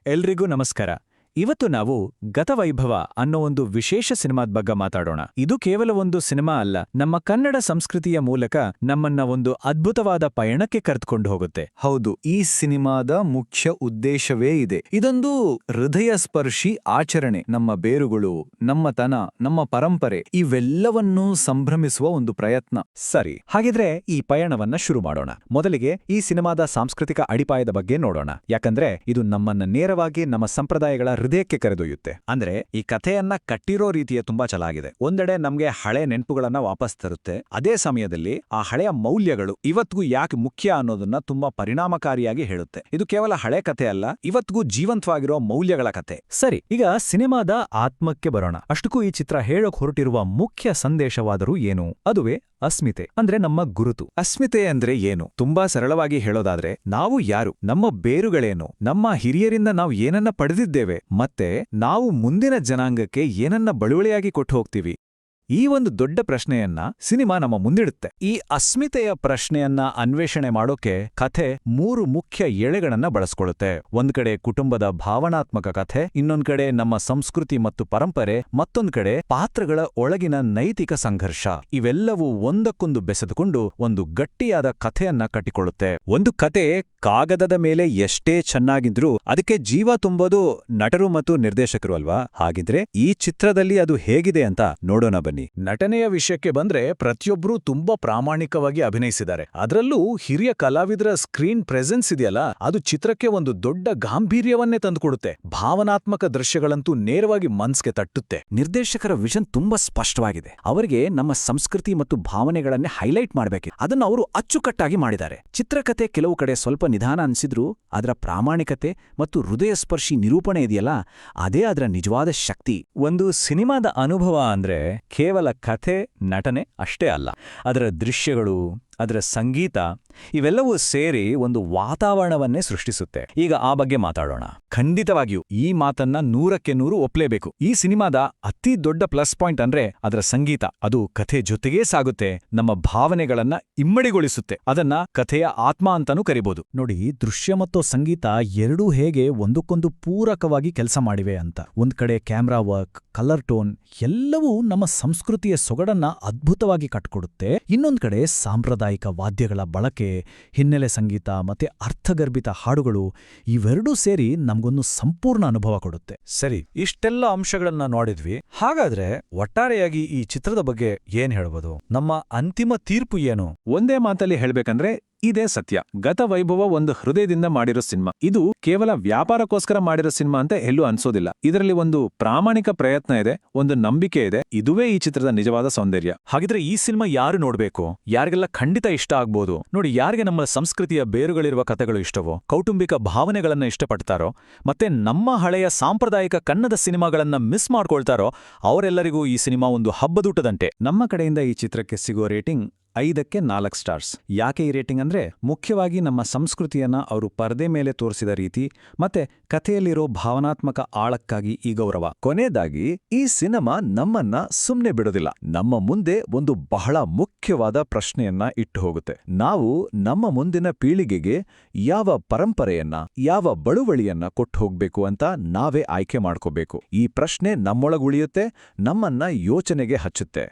ಎಲ್ರಿಗೂ ನಮಸ್ಕಾರ. ಇವತ್ತು ನಾವು ಗತವೈಭವ ಅನ್ನೋ ಒಂದು ವಿಶೇಷ ಸಿನಿಮಾದ ಬಗ್ಗೆ ಮಾತಾಡೋಣ. ಇದು ಕೇವಲ ಒಂದು ಸಿನಿಮಾ ಅಲ್ಲ, ನಮ್ಮ ಕನ್ನಡ ಸಂಸ್ಕೃತಿಯ ಮೂಲಕ ನಮ್ಮನ್ನ ಒಂದು ಅದ್ಭುತವಾದ ಪಯಣಕ್ಕೆ ಕರೆದುಕೊಂಡು ಹೋಗುತ್ತೆ. ಹೌದು, ಈ ಸಿನಿಮಾದ ಮುಖ್ಯ ಉದ್ದೇಶವೇ ಇದೆ. ಇದೊಂದು ಹೃದಯ ಸ್ಪರ್ಶಿ ಆಚರಣೆ. ನಮ್ಮ ಬೇರುಗಳು, ನಮ್ಮತನ, ನಮ್ಮ ಪರಂಪರೆ ಇವೆಲ್ಲವನ್ನೂ ಸಂಭ್ರಮಿಸುವ ಒಂದು ಪ್ರಯತ್ನ. ಸರಿ, ಹಾಗಿದ್ರೆ ಈ ಪಯಣವನ್ನ ಶುರು ಮಾಡೋಣ. ಮೊದಲಿಗೆ ಈ ಸಿನಿಮಾದ ಸಾಂಸ್ಕೃತಿಕ ಅಡಿಪಾಯದ ಬಗ್ಗೆ ನೋಡೋಣ. ಯಾಕಂದ್ರೆ ಇದು ನಮ್ಮನ್ನ ನೇರವಾಗಿ ನಮ್ಮ ಸಂಪ್ರದಾಯಗಳ ಹೃದಯಕ್ಕೆ ಕರೆದೊಯ್ಯುತ್ತೆ. ಅಂದ್ರೆ ಈ ಕಥೆಯನ್ನ ಕಟ್ಟಿರೋ ರೀತಿಯ ತುಂಬಾ ಚೆನ್ನಾಗಿದೆ. ಒಂದೆಡೆ ನಮ್ಗೆ ಹಳೆ ನೆನಪುಗಳನ್ನ ವಾಪಸ್ ತರುತ್ತೆ. ಅದೇ ಸಮಯದಲ್ಲಿ ಆ ಹಳೆಯ ಮೌಲ್ಯಗಳು ಇವತ್ತಿಗೂ ಯಾಕೆ ಮುಖ್ಯ ಅನ್ನೋದನ್ನ ತುಂಬಾ ಪರಿಣಾಮಕಾರಿಯಾಗಿ ಹೇಳುತ್ತೆ. ಇದು ಕೇವಲ ಹಳೆ ಕಥೆ ಅಲ್ಲ, ಇವತ್ತಿಗೂ ಜೀವಂತವಾಗಿರೋ ಮೌಲ್ಯಗಳ ಕಥೆ. ಸರಿ, ಈಗ ಸಿನಿಮಾದ ಆತ್ಮಕ್ಕೆ ಬರೋಣ. ಅಷ್ಟಕ್ಕೂ ಈ ಚಿತ್ರ ಹೇಳೋಕ್ ಹೊರಟಿರುವ ಮುಖ್ಯ ಸಂದೇಶವಾದರೂ ಏನು? ಅದುವೇ ಅಸ್ಮಿತೆ, ಅಂದ್ರೆ ನಮ್ಮ ಗುರುತು. ಅಸ್ಮಿತೆ ಅಂದ್ರೆ ಏನು? ತುಂಬಾ ಸರಳವಾಗಿ ಹೇಳೋದಾದ್ರೆ, ನಾವು ಯಾರು, ನಮ್ಮ ಬೇರುಗಳೇನು, ನಮ್ಮ ಹಿರಿಯರಿಂದ ನಾವು ಏನನ್ನ ಪಡೆದಿದ್ದೇವೆ, ಮತ್ತೆ ನಾವು ಮುಂದಿನ ಜನಾಂಗಕ್ಕೆ ಏನನ್ನ ಬಳುವಳಿಯಾಗಿ ಕೊಟ್ಟು ಹೋಗ್ತೀವಿ. ಈ ಒಂದು ದೊಡ್ಡ ಪ್ರಶ್ನೆಯನ್ನ ಸಿನಿಮಾ ನಮ್ಮ ಮುಂದಿಡುತ್ತೆ. ಈ ಅಸ್ಮಿತೆಯ ಪ್ರಶ್ನೆಯನ್ನ ಅನ್ವೇಷಣೆ ಮಾಡೋಕೆ ಕಥೆ 3 ಮುಖ್ಯ ಎಳೆಗಳನ್ನ ಬಳಸ್ಕೊಳ್ಳುತ್ತೆ. ಒಂದ್ ಕಡೆ ಕುಟುಂಬದ ಭಾವನಾತ್ಮಕ ಕಥೆ, ಇನ್ನೊಂದ್ ಕಡೆ ನಮ್ಮ ಸಂಸ್ಕೃತಿ ಮತ್ತು ಪರಂಪರೆ, ಮತ್ತೊಂದ್ ಕಡೆ ಪಾತ್ರಗಳ ಒಳಗಿನ ನೈತಿಕ ಸಂಘರ್ಷ. ಇವೆಲ್ಲವೂ ಒಂದಕ್ಕೊಂದು ಬೆಸೆದುಕೊಂಡು ಒಂದು ಗಟ್ಟಿಯಾದ ಕಥೆಯನ್ನ ಕಟ್ಟಿಕೊಳ್ಳುತ್ತೆ. ಒಂದು ಕತೆ ಕಾಗದದ ಮೇಲೆ ಎಷ್ಟೇ ಚೆನ್ನಾಗಿದ್ರೂ ಅದಕ್ಕೆ ಜೀವ ತುಂಬೋದು ನಟರು ಮತ್ತು ನಿರ್ದೇಶಕರು ಅಲ್ವಾ? ಹಾಗಿದ್ರೆ ಈ ಚಿತ್ರದಲ್ಲಿ ಅದು ಹೇಗಿದೆ ಅಂತ ನೋಡೋಣ ಬನ್ನಿ. ನಟನೆಯ ವಿಷಯಕ್ಕೆ ಬಂದ್ರೆ ಪ್ರತಿಯೊಬ್ಬರೂ ತುಂಬಾ ಪ್ರಾಮಾಣಿಕವಾಗಿ ಅಭಿನಯಿಸಿದ್ದಾರೆ. ಅದರಲ್ಲೂ ಹಿರಿಯ ಕಲಾವಿದರ ಸ್ಕ್ರೀನ್ ಪ್ರೆಸೆನ್ಸ್ ಇದೆಯಲ್ಲ, ಅದು ಚಿತ್ರಕ್ಕೆ ಒಂದು ದೊಡ್ಡ ಗಾಂಭೀರ್ಯವನ್ನೇ ತಂದುಕೊಡುತ್ತೆ. ಭಾವನಾತ್ಮಕ ದೃಶ್ಯಗಳಂತೂ ನೇರವಾಗಿ ಮನ್ಸ್ಗೆ ತಟ್ಟುತ್ತೆ. ನಿರ್ದೇಶಕರ ವಿಷನ್ ತುಂಬಾ ಸ್ಪಷ್ಟವಾಗಿದೆ. ಅವರಿಗೆ ನಮ್ಮ ಸಂಸ್ಕೃತಿ ಮತ್ತು ಭಾವನೆಗಳನ್ನೇ ಹೈಲೈಟ್ ಮಾಡಬೇಕಿದೆ. ಅದನ್ನು ಅವರು ಅಚ್ಚುಕಟ್ಟಾಗಿ ಮಾಡಿದ್ದಾರೆ. ಚಿತ್ರಕಥೆ ಕೆಲವು ಕಡೆ ಸ್ವಲ್ಪ ನಿಧಾನ ಅನ್ಸಿದ್ರೂ ಅದರ ಪ್ರಾಮಾಣಿಕತೆ ಮತ್ತು ಹೃದಯಸ್ಪರ್ಶಿ ನಿರೂಪಣೆ ಇದೆಯಲ್ಲ, ಅದೇ ಅದರ ನಿಜವಾದ ಶಕ್ತಿ. ಒಂದು ಸಿನಿಮಾದ ಅನುಭವ ಅಂದ್ರೆ ಕೇವಲ ಕಥೆ, ನಟನೆ ಅಷ್ಟೇ ಅಲ್ಲ. ಅದರ ದೃಶ್ಯಗಳು, ಅದರ ಸಂಗೀತ ಇವೆಲ್ಲವೂ ಸೇರಿ ಒಂದು ವಾತಾವರಣವನ್ನೇ ಸೃಷ್ಟಿಸುತ್ತೆ. ಈಗ ಆ ಬಗ್ಗೆ ಮಾತಾಡೋಣ. ಖಂಡಿತವಾಗಿಯೂ ಈ ಮಾತನ್ನ 100ಕ್ಕೆ 100 ಒಪ್ಲೇಬೇಕು. ಈ ಸಿನಿಮಾದ ಅತಿ ದೊಡ್ಡ ಪ್ಲಸ್ ಪಾಯಿಂಟ್ ಅಂದ್ರೆ ಅದರ ಸಂಗೀತ. ಅದು ಕಥೆ ಜೊತೆಗೇ ಸಾಗುತ್ತೆ, ನಮ್ಮ ಭಾವನೆಗಳನ್ನ ಇಮ್ಮಡಿಗೊಳಿಸುತ್ತೆ. ಅದನ್ನ ಕಥೆಯ ಆತ್ಮ ಅಂತಾನೂ ಕರಿಬಹುದು. ನೋಡಿ, ದೃಶ್ಯ ಮತ್ತು ಸಂಗೀತ ಎರಡೂ ಹೇಗೆ ಒಂದಕ್ಕೊಂದು ಪೂರಕವಾಗಿ ಕೆಲಸ ಮಾಡಿವೆ ಅಂತ. ಒಂದ್ ಕಡೆ ಕ್ಯಾಮ್ರಾ ವರ್ಕ್, ಕಲರ್ ಟೋನ್ ಎಲ್ಲವೂ ನಮ್ಮ ಸಂಸ್ಕೃತಿಯ ಸೊಗಡನ್ನ ಅದ್ಭುತವಾಗಿ ಕಟ್ಕೊಡುತ್ತೆ. ಇನ್ನೊಂದ್ ಕಡೆ ಸಾಂಪ್ರದಾಯಿಕ ವಾದ್ಯಗಳ ಬಳಕೆ, ಹಿನ್ನೆಲೆ ಸಂಗೀತ ಮತ್ತೆ ಅರ್ಥಗರ್ಭಿತ ಹಾಡುಗಳು ಇವೆರಡೂ ಸೇರಿ ನಮ್ಗೊಂದು ಸಂಪೂರ್ಣ ಅನುಭವ ಕೊಡುತ್ತೆ. ಸರಿ, ಇಷ್ಟೆಲ್ಲ ಅಂಶಗಳನ್ನ ನೋಡಿದ್ವಿ. ಹಾಗಾದ್ರೆ ಒಟ್ಟಾರೆಯಾಗಿ ಈ ಚಿತ್ರದ ಬಗ್ಗೆ ಏನ್ ಹೇಳ್ಬೋದು? ನಮ್ಮ ಅಂತಿಮ ತೀರ್ಪು ಏನು? ಒಂದೇ ಮಾತಲ್ಲಿ ಹೇಳ್ಬೇಕಂದ್ರೆ ಇದೇ ಸತ್ಯ. ಗತವೈಭವ ಒಂದು ಹೃದಯದಿಂದ ಮಾಡಿರೋ ಸಿನಿಮಾ. ಇದು ಕೇವಲ ವ್ಯಾಪಾರಕ್ಕೋಸ್ಕರ ಮಾಡಿರೋ ಸಿನಿಮಾ ಅಂತ ಎಲ್ಲೂ ಅನ್ಸೋದಿಲ್ಲ. ಇದರಲ್ಲಿ ಒಂದು ಪ್ರಾಮಾಣಿಕ ಪ್ರಯತ್ನ ಇದೆ, ಒಂದು ನಂಬಿಕೆ ಇದೆ. ಇದುವೇ ಈ ಚಿತ್ರದ ನಿಜವಾದ ಸೌಂದರ್ಯ. ಹಾಗಿದ್ರೆ ಈ ಸಿನಿಮಾ ಯಾರು ನೋಡ್ಬೇಕು? ಯಾರಿಗೆಲ್ಲ ಖಂಡಿತ ಇಷ್ಟ ಆಗ್ಬೋದು. ನೋಡಿ, ಯಾರಿಗೆ ನಮ್ಮ ಸಂಸ್ಕೃತಿಯ ಬೇರುಗಳಿರುವ ಕಥೆಗಳು ಇಷ್ಟವೋ, ಕೌಟುಂಬಿಕ ಭಾವನೆಗಳನ್ನ ಇಷ್ಟಪಡ್ತಾರೋ, ಮತ್ತೆ ನಮ್ಮ ಹಳೆಯ ಸಾಂಪ್ರದಾಯಿಕ ಕನ್ನಡ ಸಿನಿಮಾಗಳನ್ನ ಮಿಸ್ ಮಾಡ್ಕೊಳ್ತಾರೋ ಅವರೆಲ್ಲರಿಗೂ ಈ ಸಿನಿಮಾ ಒಂದು ಹಬ್ಬದೂಟದಂತೆ. ನಮ್ಮ ಕಡೆಯಿಂದ ಈ ಚಿತ್ರಕ್ಕೆ ಸಿಗೋ ರೇಟಿಂಗ್ 5ಕ್ಕೆ 4 ಸ್ಟಾರ್ಸ್. ಯಾಕೆ ಈ ರೇಟಿಂಗ್ ಅಂದ್ರೆ, ಮುಖ್ಯವಾಗಿ ನಮ್ಮ ಸಂಸ್ಕೃತಿಯನ್ನ ಅವರು ಪರದೆ ಮೇಲೆ ತೋರಿಸಿದ ರೀತಿ ಮತ್ತೆ ಕಥೆಯಲ್ಲಿರೋ ಭಾವನಾತ್ಮಕ ಆಳಕ್ಕಾಗಿ ಈ ಗೌರವ. ಕೊನೆಯದಾಗಿ ಈ ಸಿನಿಮಾ ನಮ್ಮನ್ನ ಸುಮ್ನೆ ಬಿಡೋದಿಲ್ಲ. ನಮ್ಮ ಮುಂದೆ ಒಂದು ಬಹಳ ಮುಖ್ಯವಾದ ಪ್ರಶ್ನೆಯನ್ನ ಇಟ್ಟು ಹೋಗುತ್ತೆ. ನಾವು ನಮ್ಮ ಮುಂದಿನ ಪೀಳಿಗೆಗೆ ಯಾವ ಪರಂಪರೆಯನ್ನ, ಯಾವ ಬಳುವಳಿಯನ್ನ ಕೊಟ್ಟು ಹೋಗ್ಬೇಕು ಅಂತ ನಾವೇ ಆಯ್ಕೆ ಮಾಡ್ಕೋಬೇಕು. ಈ ಪ್ರಶ್ನೆ ನಮ್ಮೊಳಗುಳಿಯುತ್ತೆ, ನಮ್ಮನ್ನ ಯೋಚನೆಗೆ ಹಚ್ಚುತ್ತೆ.